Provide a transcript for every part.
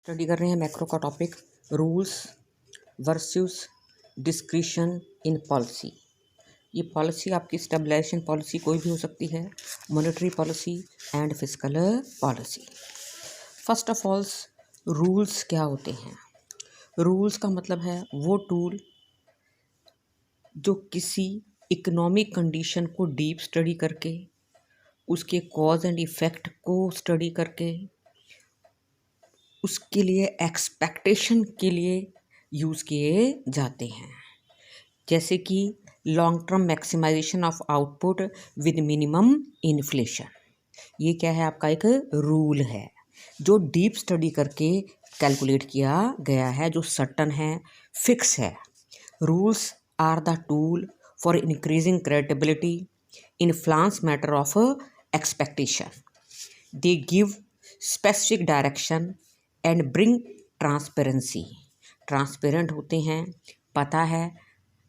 Study कर रहे हैं मैक्रो का topic rules versus discretion in policy. ये पॉलिसी आपकी स्टेबलाइजेशन पॉलिसी कोई भी हो सकती है, monetary policy and fiscal policy. First of all rules क्या होते हैं? रूल्स का मतलब है वो टूल जो किसी इकोनॉमिक कंडीशन को डीप स्टडी करके, उसके कॉज एंड इफ़ेक्ट को स्टडी करके, उसके लिए एक्सपेक्टेशन के लिए यूज़ किए जाते हैं। जैसे कि long term maximization of output with minimum inflation. ये क्या है? आपका एक रूल है जो डीप स्टडी करके कैलकुलेट किया गया है, जो सर्टन है, फिक्स है। Rules are the tool for increasing credibility in फ्लांस matter of expectation. They give specific direction and bring transparency. Transparent होते हैं, पता है।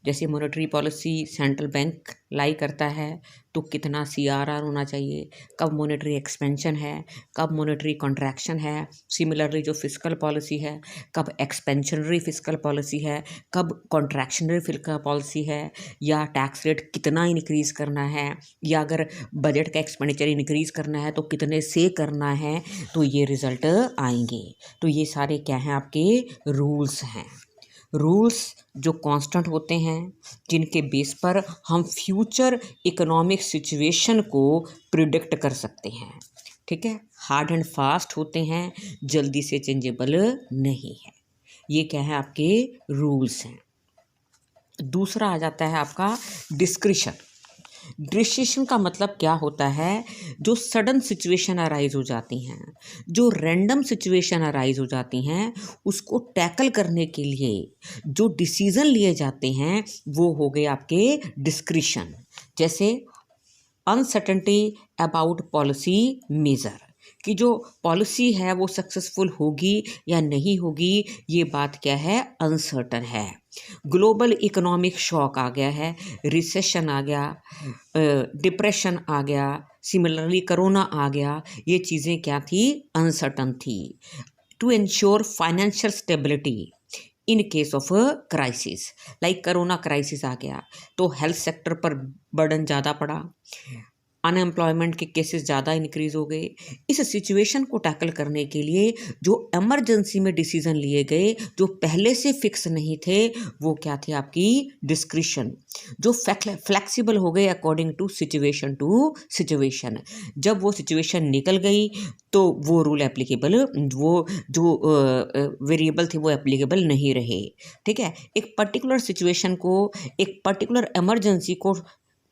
जैसे मॉनेटरी पॉलिसी सेंट्रल बैंक लाई करता है तो कितना CRR होना चाहिए, कब मॉनेटरी एक्सपेंशन है, कब मॉनेटरी कॉन्ट्रैक्शन है। सिमिलरली जो फिस्कल पॉलिसी है, कब एक्सपेंशनरी फिस्कल पॉलिसी है, कब कॉन्ट्रैक्शनरी फिस्कल पॉलिसी है, या टैक्स रेट कितना इंक्रीज़ करना है, या अगर बजट का एक्सपेंडिचर इंक्रीज़ करना है तो कितने से करना है, तो ये रिज़ल्ट आएंगे। तो ये सारे क्या हैं? आपके रूल्स हैं। रूल्स जो कांस्टेंट होते हैं, जिनके बेस पर हम फ्यूचर इकोनॉमिक सिचुएशन को प्रिडिक्ट कर सकते हैं। ठीक है, हार्ड एंड फास्ट होते हैं, जल्दी से चेंजेबल नहीं है। ये क्या है? आपके रूल्स हैं। दूसरा आ जाता है आपका डिस्क्रिशन। डिस्क्रिशन का मतलब क्या होता है? जो सडन सिचुएशन अराइज हो जाती हैं, जो रैंडम सिचुएशन अराइज हो जाती हैं, उसको टैकल करने के लिए जो डिसीजन लिए जाते हैं वो हो गए आपके डिस्क्रिशन। जैसे अनसर्टेनिटी अबाउट पॉलिसी मेजर, कि जो पॉलिसी है वो सक्सेसफुल होगी या नहीं होगी, ये बात क्या है? अनसर्टन है। ग्लोबल इकोनॉमिक शॉक आ गया है, रिसेशन आ गया, डिप्रेशन आ गया, सिमिलरली कोरोना आ गया। ये चीज़ें क्या थी? अनसर्टन थी। To ensure financial stability in case of crisis, like corona crisis आ गया तो हेल्थ सेक्टर पर बर्डन ज़्यादा पड़ा, अनएम्प्लॉयमेंट के केसेस ज़्यादा इंक्रीज़ हो गए। इस सिचुएशन को टैकल करने के लिए जो इमरजेंसी में डिसीजन लिए गए, जो पहले से फिक्स नहीं थे, वो क्या थे? आपकी डिस्क्रिशन। जो फ्लेक्सिबल हो गए अकॉर्डिंग टू सिचुएशन। जब वो सिचुएशन निकल गई तो वो रूल एप्लीकेबल, वो जो वेरिएबल थे वो एप्लीकेबल नहीं रहे। ठीक है, एक पर्टिकुलर सिचुएशन को, एक पर्टिकुलर इमरजेंसी को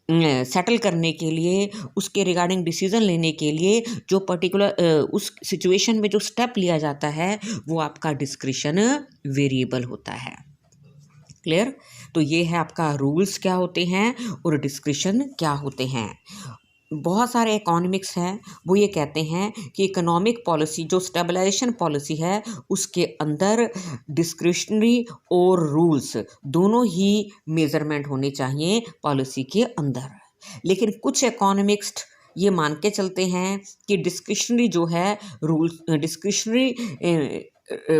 सेटल करने के लिए, उसके रिगार्डिंग डिसीजन लेने के लिए जो पर्टिकुलर उस सिचुएशन में जो स्टेप लिया जाता है वो आपका डिस्क्रिशन वेरिएबल होता है। क्लियर? तो ये है आपका रूल्स क्या होते हैं और डिस्क्रिशन क्या होते हैं। बहुत सारे इकोनॉमिक्स हैं, वो ये कहते हैं कि इकोनॉमिक पॉलिसी जो स्टेबलाइजेशन पॉलिसी है उसके अंदर डिस्क्रिशनरी और रूल्स दोनों ही मेजरमेंट होने चाहिए पॉलिसी के अंदर। लेकिन कुछ इकोनॉमिक्स ये मान के चलते हैं कि डिस्क्रिशनरी जो है रूल्स, डिस्क्रिशनरी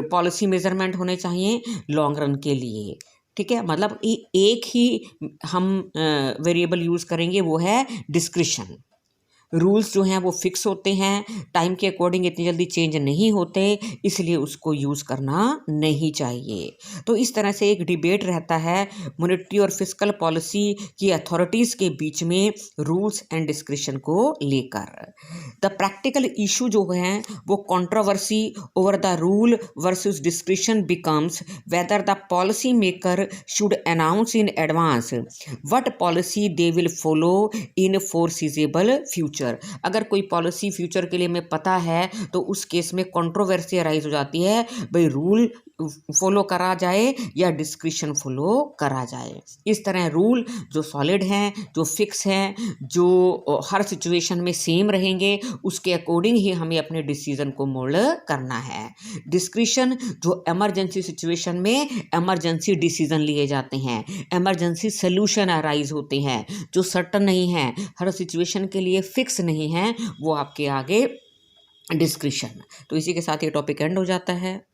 पॉलिसी मेजरमेंट होने चाहिए लॉन्ग रन के लिए। ठीक है, मतलब एक ही हम वेरिएबल यूज़ करेंगे, वो है डिस्क्रिशन। रूल्स जो हैं वो फिक्स होते हैं, टाइम के अकॉर्डिंग इतनी जल्दी चेंज नहीं होते, इसलिए उसको यूज़ करना नहीं चाहिए। तो इस तरह से एक डिबेट रहता है मॉनेटरी और फिस्कल पॉलिसी की अथॉरिटीज़ के बीच में रूल्स एंड डिस्क्रिशन को लेकर। द प्रैक्टिकल इशू जो हैं वो controversy over the rule versus discretion becomes whether the policy maker should announce in advance what policy they will follow in foreseeable future. अगर कोई पॉलिसी फ्यूचर के लिए हमें पता है तो उस केस में कंट्रोवर्सी अराइज हो जाती है, भाई रूल फॉलो करा जाए या डिस्क्रिशन फॉलो करा जाए। इस तरह रूल जो सॉलिड हैं, जो फिक्स हैं, जो हर सिचुएशन में सेम रहेंगे, उसके अकॉर्डिंग ही हमें अपने डिसीजन को मोल्ड करना है। डिस्क्रिशन जो इमरजेंसी सिचुएशन में इमरजेंसी डिसीजन लिए जाते हैं, इमरजेंसी सोल्यूशन अराइज होते हैं, जो सर्टन नहीं है, हर सिचुएशन के लिए फिक्स नहीं है, वो आपके आगे डिस्क्रिशन। तो इसी के साथ ये टॉपिक एंड हो जाता है।